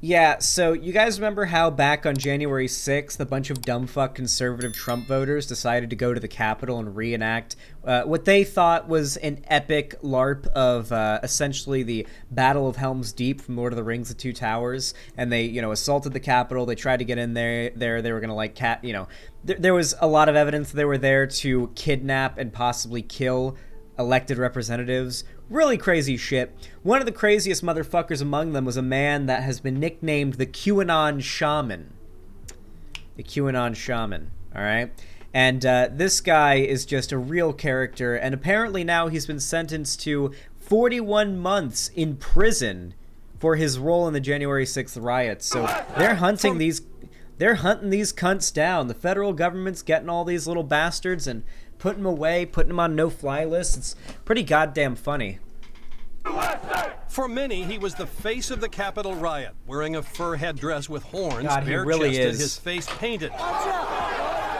Yeah, so you guys remember how back on January 6th, a bunch of dumbfuck conservative Trump voters decided to go to the Capitol and reenact what they thought was an epic LARP of essentially the Battle of Helm's Deep from Lord of the Rings: The Two Towers, and they, assaulted the Capitol. They tried to get in there. They were gonna there was a lot of evidence they were there to kidnap and possibly kill elected representatives. Really crazy shit. One of the craziest motherfuckers among them was a man that has been nicknamed the QAnon Shaman. The QAnon Shaman, alright? And this guy is just a real character, and apparently now he's been sentenced to 41 months in prison for his role in the January 6th riots. So they're hunting these cunts down. The federal government's getting all these little bastards and putting them away, putting them on no-fly lists. It's pretty goddamn funny. For many, he was the face of the Capitol riot, wearing a fur headdress with horns, God, he really bare-chested, is. his face painted.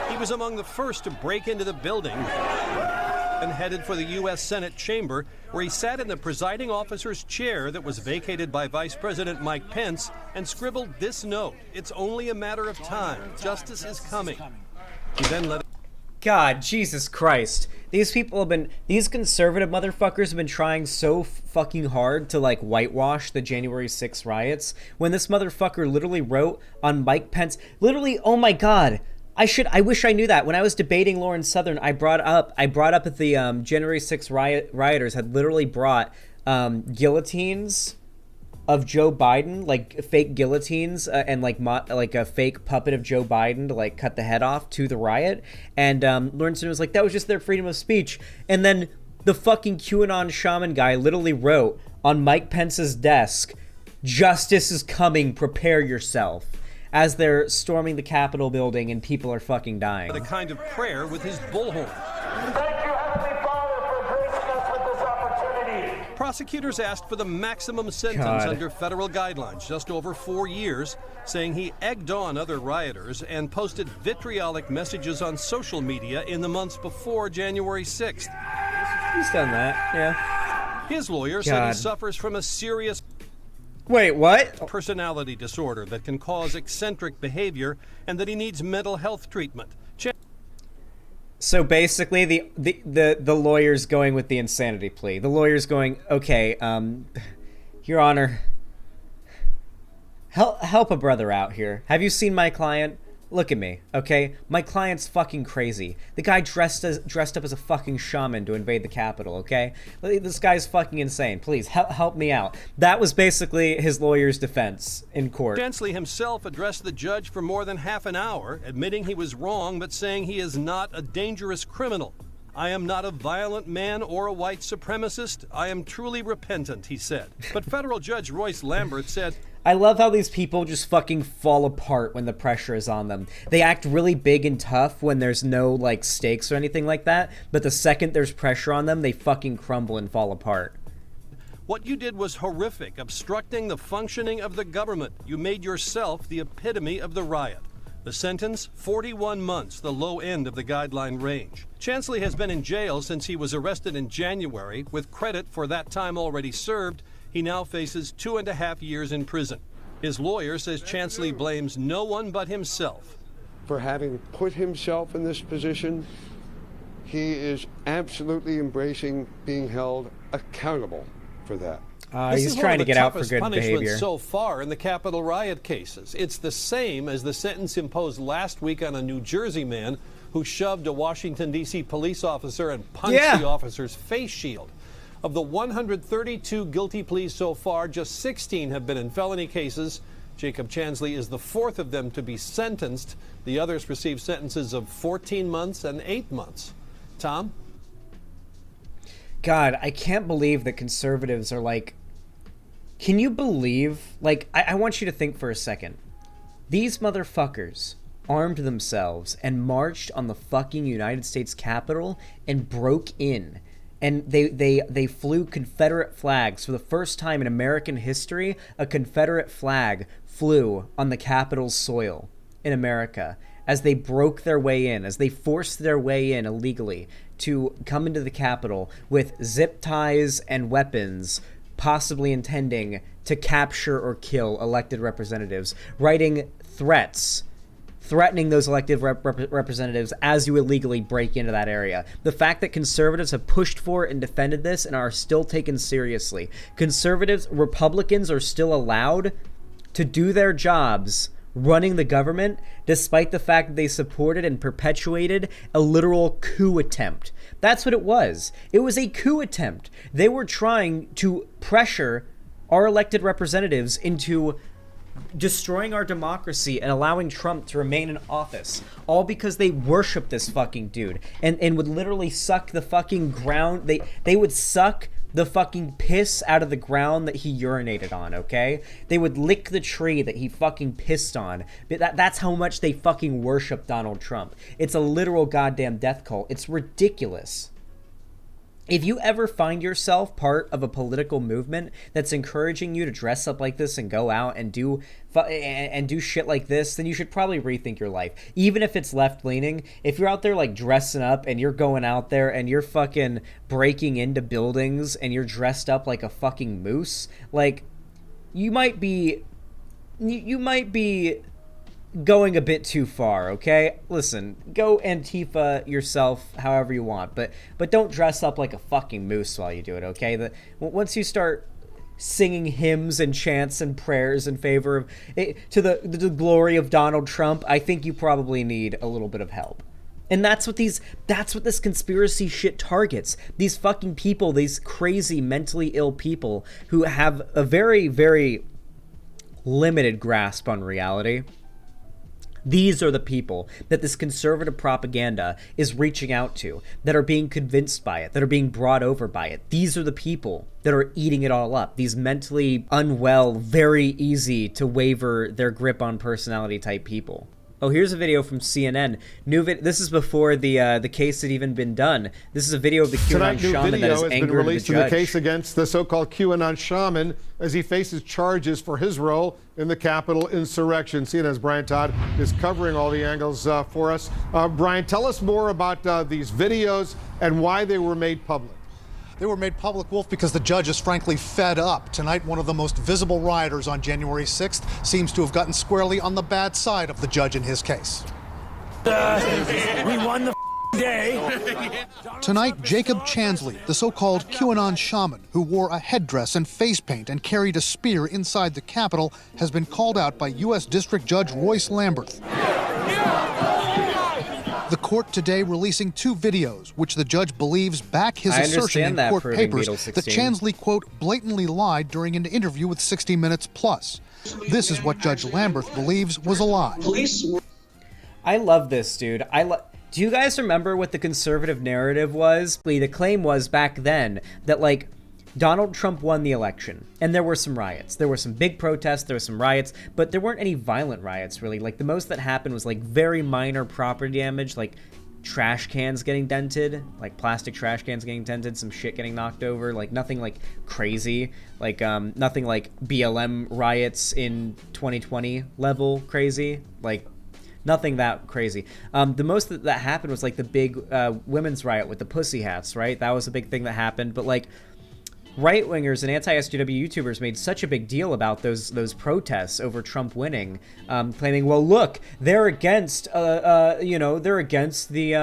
He was among the first to break into the building and headed for the U.S. Senate chamber, where he sat in the presiding officer's chair that was vacated by Vice President Mike Pence and scribbled this note: "It's only a matter of time. Justice is coming." He then let God, Jesus Christ. These conservative motherfuckers have been trying so fucking hard to, whitewash the January 6th riots, when this motherfucker literally wrote on Mike Pence, literally, oh my God, I wish I knew that. When I was debating Lauren Southern, I brought up that the January 6th rioters had literally brought guillotines of Joe Biden, like fake guillotines, and like a fake puppet of Joe Biden to cut the head off to the riot. And Lawrence was like, that was just their freedom of speech. And then the fucking QAnon Shaman guy literally wrote on Mike Pence's desk, "Justice is coming, prepare yourself," as they're storming the Capitol building and people are fucking dying. a kind of prayer with his bullhorn. Thank you, Heavenly Father, for gracing us with this opportunity. Prosecutors asked for the maximum sentence God. under federal guidelines, just over 4 years, saying he egged on other rioters and posted vitriolic messages on social media in the months before January 6th. He's done that, yeah. His lawyer said God. he suffers from a serious Wait, what? personality disorder that can cause eccentric behavior and that he needs mental health treatment. So basically, the lawyer's going with the insanity plea. The lawyer's going, okay, Your Honor, help a brother out here. Have you seen my client? Look at me, okay? My client's fucking crazy. The guy dressed up as a fucking shaman to invade the Capitol, okay? This guy's fucking insane. Please, help me out. That was basically his lawyer's defense in court. Chansley himself addressed the judge for more than half an hour, admitting he was wrong, but saying he is not a dangerous criminal. "I am not a violent man or a white supremacist. I am truly repentant," he said. But federal judge Royce Lambert said, I love how these people just fucking fall apart when the pressure is on them. They act really big and tough when there's no, stakes or anything like that, but the second there's pressure on them, they fucking crumble and fall apart. "What you did was horrific, obstructing the functioning of the government. You made yourself the epitome of the riot." The sentence, 41 months, the low end of the guideline range. Chansley has been in jail since he was arrested in January. With credit for that time already served, he now faces 2.5 years in prison. His lawyer says Chansley blames no one but himself. For having put himself in this position, he is absolutely embracing being held accountable for that. He's trying to get out for good punishments behavior. So far in the Capitol riot cases. It's the same as the sentence imposed last week on a New Jersey man who shoved a Washington, D.C. police officer and punched the officer's face shield. Of the 132 guilty pleas so far, just 16 have been in felony cases. Jacob Chansley is the fourth of them to be sentenced. The others received sentences of 14 months and 8 months. Tom? God, I can't believe that conservatives are can you believe, I want you to think for a second. These motherfuckers armed themselves and marched on the fucking United States Capitol and broke in. And they flew Confederate flags. For the first time in American history, a Confederate flag flew on the Capitol's soil in America as they broke their way in, as they forced their way in illegally to come into the Capitol with zip ties and weapons, possibly intending to capture or kill elected representatives, writing threats, threatening those elected representatives as you illegally break into that area. The fact that conservatives have pushed for and defended this and are still taken seriously. Conservatives, Republicans are still allowed to do their jobs running the government, despite the fact that they supported and perpetuated a literal coup attempt. That's what it was. It was a coup attempt. They were trying to pressure our elected representatives into destroying our democracy and allowing Trump to remain in office, all because they worship this fucking dude and would literally suck the fucking ground. They would suck the fucking piss out of the ground that he urinated on, okay? They would lick the tree that he fucking pissed on. That's how much they fucking worship Donald Trump. It's a literal goddamn death cult. It's ridiculous. If you ever find yourself part of a political movement that's encouraging you to dress up like this and go out and do shit like this, then you should probably rethink your life. Even if it's left-leaning, if you're out there like dressing up and you're going out there and you're fucking breaking into buildings and you're dressed up like a fucking moose, like you might be going a bit too far, okay? Listen, go Antifa yourself however you want, but don't dress up like a fucking moose while you do it, okay? Once you start singing hymns and chants and prayers in favor of to the glory of Donald Trump, I think you probably need a little bit of help. And that's what this conspiracy shit targets. These fucking people, these crazy mentally ill people who have a very, very limited grasp on reality. These are the people that this conservative propaganda is reaching out to, that are being convinced by it, that are being brought over by it. These are the people that are eating it all up. These mentally unwell, very easy to waver their grip on personality type people. Oh, here's a video from CNN. This is before the case had even been done. This is a video of the QAnon Shaman that is angry at the judge. Tonight, new video has been released in the case against the so-called QAnon Shaman as he faces charges for his role in the Capitol insurrection. CNN's Brian Todd is covering all the angles for us. Brian, tell us more about these videos and why they were made public. They were made public, Wolf, because the judge is frankly fed up. Tonight, one of the most visible rioters on January 6th seems to have gotten squarely on the bad side of the judge in his case. We won the day. Tonight, Jacob Chansley, the so-called QAnon shaman who wore a headdress and face paint and carried a spear inside the Capitol, has been called out by U.S. District Judge Royce Lamberth. The court today releasing two videos, which the judge believes back his assertion in court papers that Chansley, quote, blatantly lied during an interview with 60 Minutes Plus. This is what Judge Lamberth believes was a lie. I love this, dude. Do you guys remember what the conservative narrative was? The claim was back then that, like, Donald Trump won the election, and there were some riots. There were some big protests, there were some riots, but there weren't any violent riots, really. Like, the most that happened was, like, very minor property damage, like trash cans getting dented, like plastic trash cans getting dented, some shit getting knocked over, like nothing, like, crazy. Like, nothing like BLM riots in 2020 level crazy. Like, nothing that crazy. The most that happened was, like, the big women's riot with the pussy hats, right? That was a big thing that happened, but, like, right-wingers and anti-SJW YouTubers made such a big deal about those protests over Trump winning, claiming, well, look, they're against, they're against the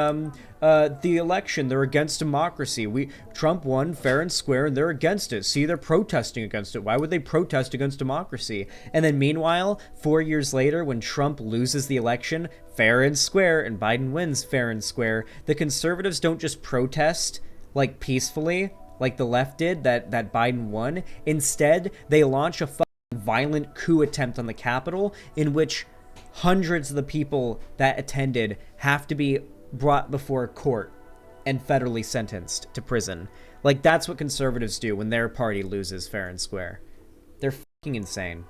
election, they're against democracy. Trump won fair and square, and they're against it. See, they're protesting against it. Why would they protest against democracy? And then, meanwhile, 4 years later, when Trump loses the election fair and square, and Biden wins fair and square, the conservatives don't just protest, like, peacefully, like the left did, that Biden won. Instead, they launch a fucking violent coup attempt on the Capitol in which hundreds of the people that attended have to be brought before a court and federally sentenced to prison. Like, that's what conservatives do when their party loses fair and square. They're fucking insane.